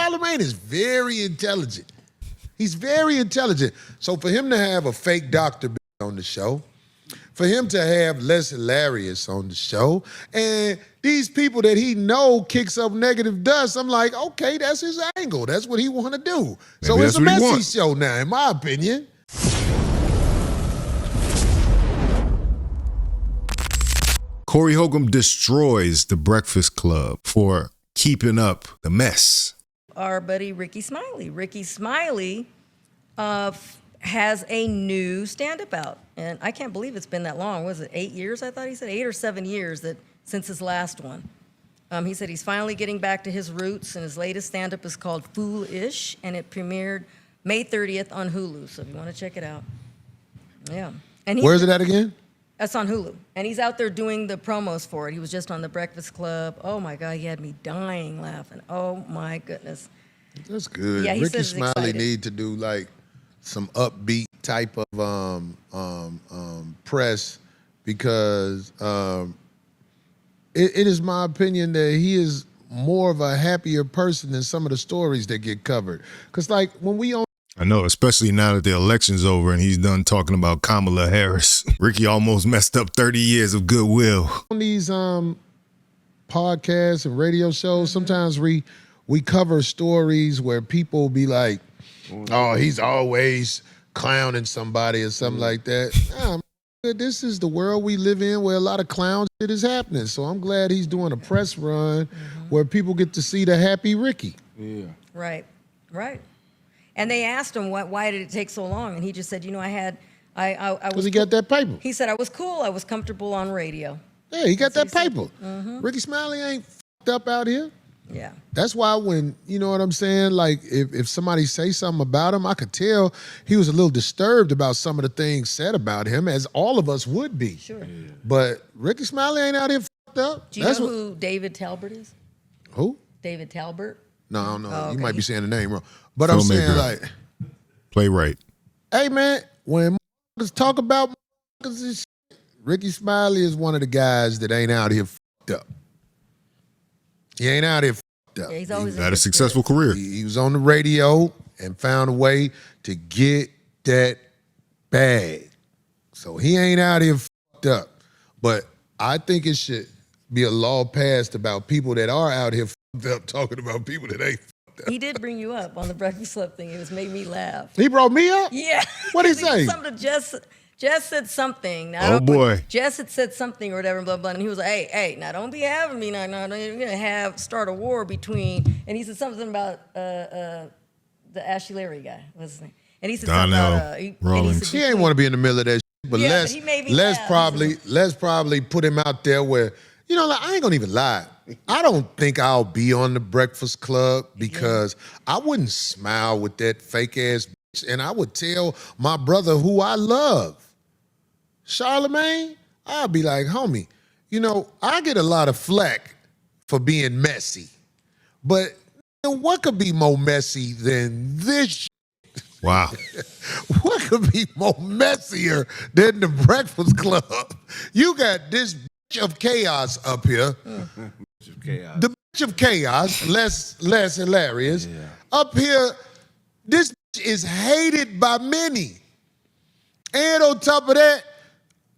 Charlamagne is very intelligent. He's very intelligent. So for him to have a fake doctor on the show, for him to have Les Hilarious on the show, and these people that he know kicks up negative dust, I'm like, okay, that's his angle. That's what he want to do. So it's a messy show now, in my opinion. Corey Holcomb destroys the Breakfast Club for keeping up the mess. Our buddy Ricky Smiley. Ricky Smiley has a new stand-up out. And I can't believe it's been that long. Was it 8 years, I thought he said? 8 or 7 years since his last one. He said he's finally getting back to his roots, and his latest stand-up is called Foolish, and it premiered May 30th on Hulu, so if you want to check it out. Yeah. And where's it at again? That's on Hulu. And he's out there doing the promos for it. He was just on The Breakfast Club. Oh, my God, he had me dying laughing. Oh, my goodness. That's good. Yeah, Ricky Smiley need to do, like, some upbeat type of press because it is my opinion that he is more of a happier person than some of the stories that get covered. Because, like, when we on I know, especially now that the election's over and he's done talking about Kamala Harris. Ricky almost messed up 30 years of goodwill. On these podcasts and radio shows, sometimes we cover stories where people be like, oh, he's always clowning somebody or something like that. Nah, this is the world we live in where a lot of clown shit is happening. So I'm glad he's doing a press run where people get to see the happy Ricky. Yeah. Right. And they asked him, why did it take so long? And he just said, I was... Because he got that paper. He said, I was cool. I was comfortable on radio. Yeah, he got that paper. Ricky Smiley ain't fucked up out here. Yeah. That's why when, you know what I'm saying, like if somebody say something about him, I could tell he was a little disturbed about some of the things said about him, as all of us would be. Sure. Yeah. But Ricky Smiley ain't out here fucked up. Do you know who David Talbert is? Who? David Talbert? No. Oh, okay. You might be saying the name wrong. But I'm saying, like... Playwright. Hey, man, when motherfuckers talk about motherfuckers and shit, Ricky Smiley is one of the guys that ain't out here fucked up. He ain't out here fucked up. Yeah, he's always had a successful career. He was on the radio and found a way to get that bag. So he ain't out here fucked up. But I think it should be a law passed about people that are out here fucked up talking about people that ain't fucked up. He did bring you up on the Breakfast Club thing. It was made me laugh. He brought me up? Yeah. What'd he say? Something to Jess said something. Oh, boy. Jess had said something or whatever, blah, blah, and he was like, hey, now don't be having me. Now, you're going to start a war between, and he said something about the Ashley Larry guy. What's his name? And he said something about, he ain't want to be in the middle of that shit, but yeah, let's probably put him out there where, like, I ain't going to even lie. I don't think I'll be on the Breakfast Club because I wouldn't smile with that fake ass bitch, and I would tell my brother who I love, Charlamagne, I'd be like, homie, I get a lot of flack for being messy, but what could be more messy than this shit? Wow. What could be more messier than the Breakfast Club? You got this bitch of chaos up here. The bitch of chaos, less hilarious. Yeah. Up here, this bitch is hated by many. And on top of that,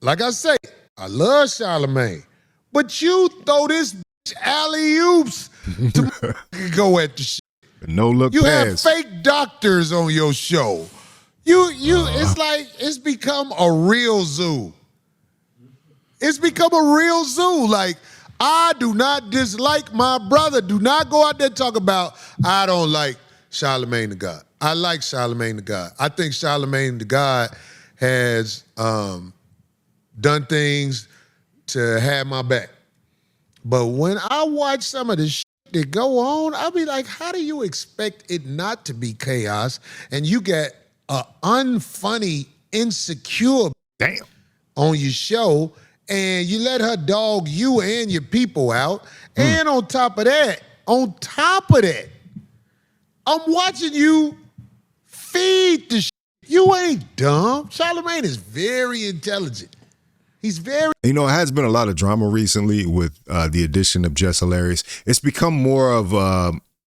like I say, I love Charlamagne, but you throw this bitch alley-oops to go at the shit. No look You pass. have fake doctors on your show. It's like it's become a real zoo. It's become a real zoo. Like, I do not dislike my brother. Do not go out there and talk about, I don't like Charlamagne the God. I like Charlamagne the God. I think Charlamagne the God has done things to have my back. But when I watch some of the shit that go on, I'll be like, how do you expect it not to be chaos? And you get a unfunny, insecure on your show, and you let her dog you and your people out. And on top of that, I'm watching you feed the shit. You ain't dumb. Charlamagne is very intelligent. He's very... It has been a lot of drama recently with the addition of Jess Hilarious. It's become more of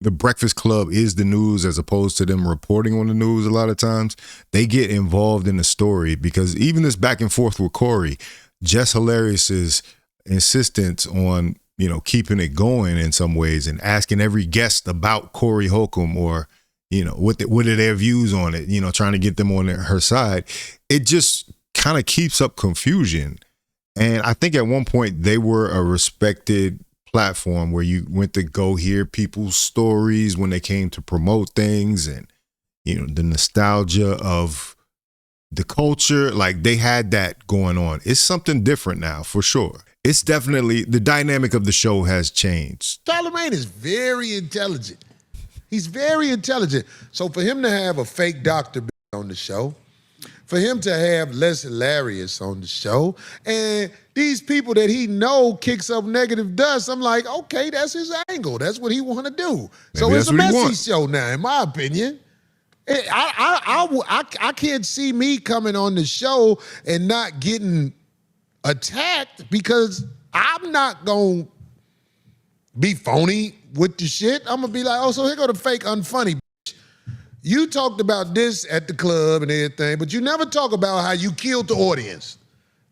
the Breakfast Club is the news as opposed to them reporting on the news a lot of times, they get involved in the story because even this back and forth with Corey, Jess Hilarious's insistence on, keeping it going in some ways and asking every guest about Corey Holcomb or, what are their views on it, trying to get them on her side. It just kind of keeps up confusion. And I think at one point they were a respected platform where you went to go hear people's stories when they came to promote things and, the nostalgia of the culture. Like they had that going on. It's something different now for sure. It's definitely the dynamic of the show has changed. Charlamagne is very intelligent. He's very intelligent. So for him to have a fake doctor on the show, for him to have Les Hilarious on the show, and these people that he know kicks up negative dust, I'm like, okay, that's his angle. That's what he want to do. So it's a messy show now, in my opinion. I can't see me coming on the show and not getting attacked because I'm not going to be phony with the shit. I'm going to be like, oh, so here go the fake unfunny. You talked about this at the club and everything, but you never talk about how you killed the audience.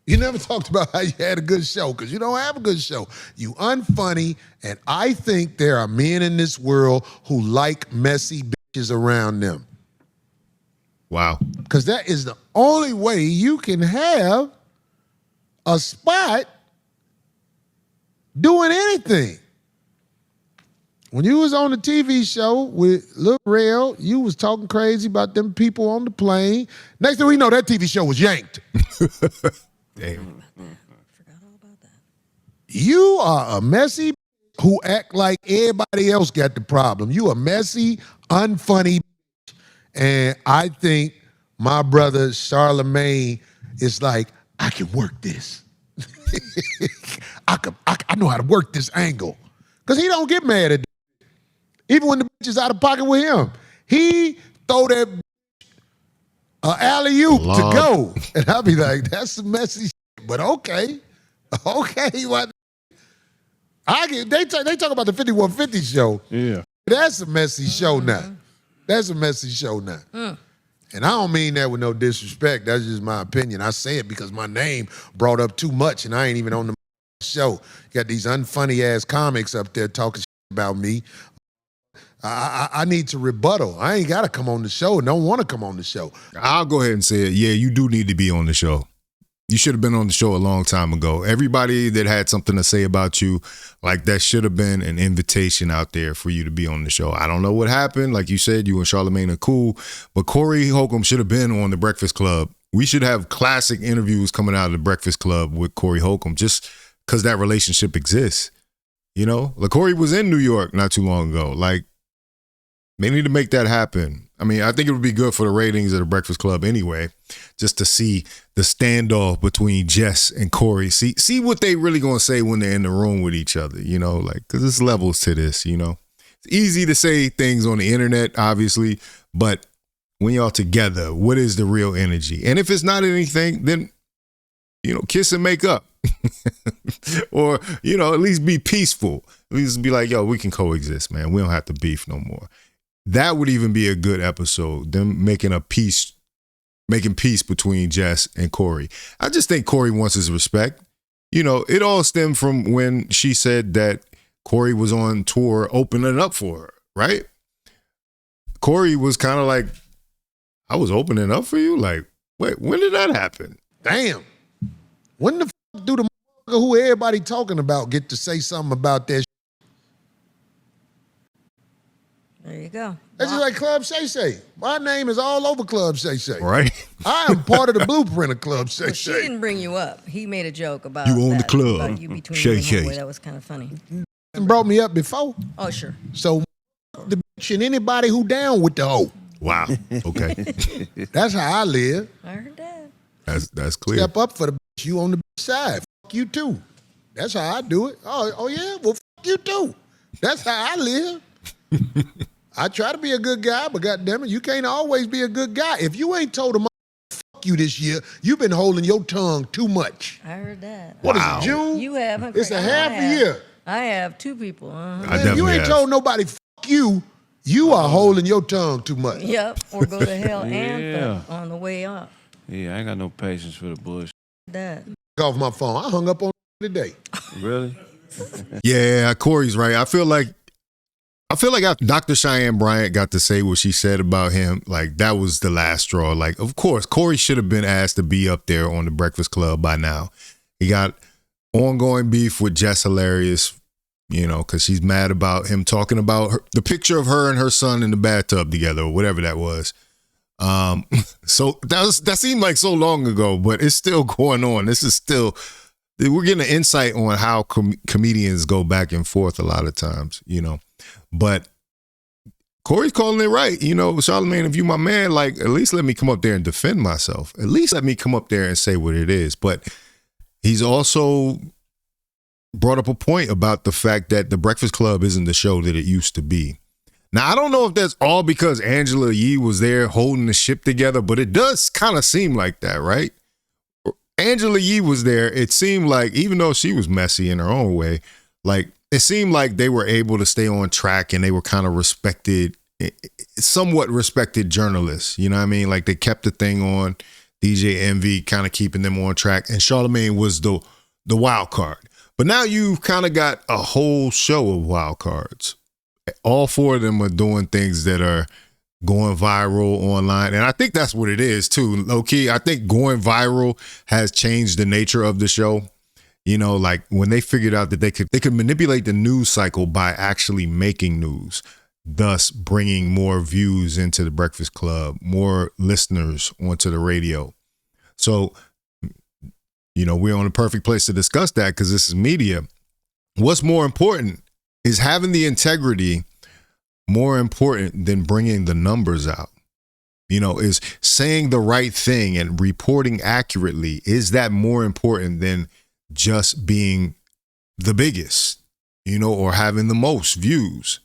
You never talked about how you had a good show because you don't have a good show. You unfunny, and I think there are men in this world who like messy bitches around them. Wow. Because that is the only way you can have a spot doing anything. When you was on the TV show with Lil Rel, you was talking crazy about them people on the plane. Next thing we know, that TV show was yanked. Damn. Forgot all about that. You are a messy who act like everybody else got the problem. You a messy, unfunny, and I think my brother Charlamagne is like, I can work this. I know how to work this angle. Because he don't get mad at it. Even when the bitch is out of pocket with him. He throw that alley-oop to go. And I'll be like, that's some messy shit. But okay. Okay. What? They talk about the 5150 show. Yeah. That's a messy show now. That's a messy show now. And I don't mean that with no disrespect. That's just my opinion. I say it because my name brought up too much and I ain't even on the show. You got these unfunny ass comics up there talking shit about me. I need to rebuttal. I ain't got to come on the show and don't want to come on the show. I'll go ahead and say it. Yeah, you do need to be on the show. You should have been on the show a long time ago. Everybody that had something to say about you, like that should have been an invitation out there for you to be on the show. I don't know what happened. Like you said, you and Charlamagne are cool, but Corey Holcomb should have been on the Breakfast Club. We should have classic interviews coming out of the Breakfast Club with Corey Holcomb just because that relationship exists. Like Corey was in New York not too long ago. Like, they need to make that happen. I mean, I think it would be good for the ratings of the Breakfast Club anyway, just to see the standoff between Jess and Corey. See what they really gonna say when they're in the room with each other, like, because there's levels to this, It's easy to say things on the internet, obviously, but when y'all together, what is the real energy? And if it's not anything, then, kiss and make up. Or, at least be peaceful. At least be like, yo, we can coexist, man. We don't have to beef no more. That would even be a good episode. Them making peace between Jess and Corey. I just think Corey wants his respect. It all stemmed from when she said that Corey was on tour opening up for her, right? Corey was kind of like, I was opening up for you? Like, wait, when did that happen? Damn. When the fuck do the motherfucker who everybody talking about get to say something about that shit? There you go. That's just like Club Shay Shay. My name is all over Club Shay Shay. Right. I am part of the blueprint of Club Shay Well, she Shay. didn't bring you up. He made a joke about You own the that, club. about you between Shay you and Shay. Homeboy. That was kind of funny. And brought me up before. Oh, sure. So the bitch and anybody who down with the hoe. Wow. Okay. That's how I live. I heard that. That's clear. Step up for the bitch. You on the bitch side. Fuck you too. That's how I do it. Oh yeah? Well, fuck you too. That's how I live. I try to be a good guy, but goddammit, you can't always be a good guy. If you ain't told them fuck you this year, you've been holding your tongue too much. I heard that. What is Wow. it, June? You have. Huh, It's a Craig? half I a have. year. I have two people. I Man, if you definitely ain't have. told nobody fuck you are holding your tongue too much. Yep, or go to hell Yeah. and on the way up. Yeah, I ain't got no patience for the bullshit. That. Off my phone. I hung up on today. Really? Yeah, Corey's right. I feel like after Dr. Cheyenne Bryant got to say what she said about him, like that was the last straw. Like, of course, Corey should have been asked to be up there on the Breakfast Club by now. He got ongoing beef with Jess Hilarious, you know, because she's mad about him talking about the picture of her and her son in the bathtub together or whatever that was. So that seemed like so long ago, but it's still going on. This is still, we're getting an insight on how comedians go back and forth a lot of times, you know. But Corey's calling it right. You know, Charlamagne, if you my man, like, at least let me come up there and defend myself. At least let me come up there and say what it is. But he's also brought up a point about the fact that the Breakfast Club isn't the show that it used to be. Now, I don't know if that's all because Angela Yee was there holding the ship together, but it does kind of seem like that, right? Angela Yee was there. It seemed like, even though she was messy in her own way, like, it seemed like they were able to stay on track and they were kind of respected, somewhat respected journalists. You know what I mean? Like, they kept the thing on, DJ Envy kind of keeping them on track, and Charlamagne was the wild card. But now you've kind of got a whole show of wild cards. All four of them are doing things that are going viral online. And I think that's what it is too, low key. I think going viral has changed the nature of the show. You know, like when they figured out that they could manipulate the news cycle by actually making news, thus bringing more views into the Breakfast Club, more listeners onto the radio. So, you know, we're on the perfect place to discuss that because this is media. What's more important is having the integrity more important than bringing the numbers out. You know, is saying the right thing and reporting accurately, is that more important than just being the biggest, you know, or having the most views?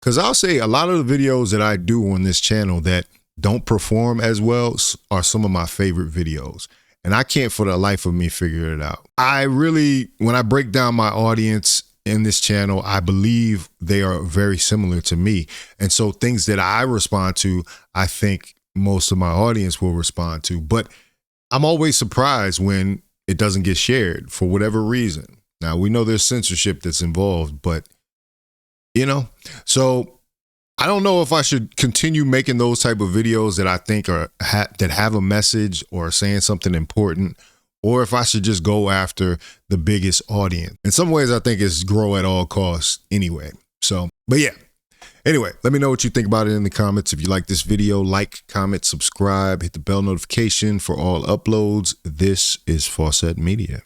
Because I'll say a lot of the videos that I do on this channel that don't perform as well are some of my favorite videos. And I can't for the life of me figure it out. I really, when I break down my audience in this channel, I believe they are very similar to me. And so things that I respond to, I think most of my audience will respond to. But I'm always surprised when it doesn't get shared for whatever reason. Now, we know there's censorship that's involved, but, you know, so I don't know if I should continue making those type of videos that I think are that have a message or saying something important, or if I should just go after the biggest audience. In some ways, I think it's grow at all costs anyway. So, but yeah. Anyway, let me know what you think about it in the comments. If you like this video, like, comment, subscribe, hit the bell notification for all uploads. This is Faucette Media.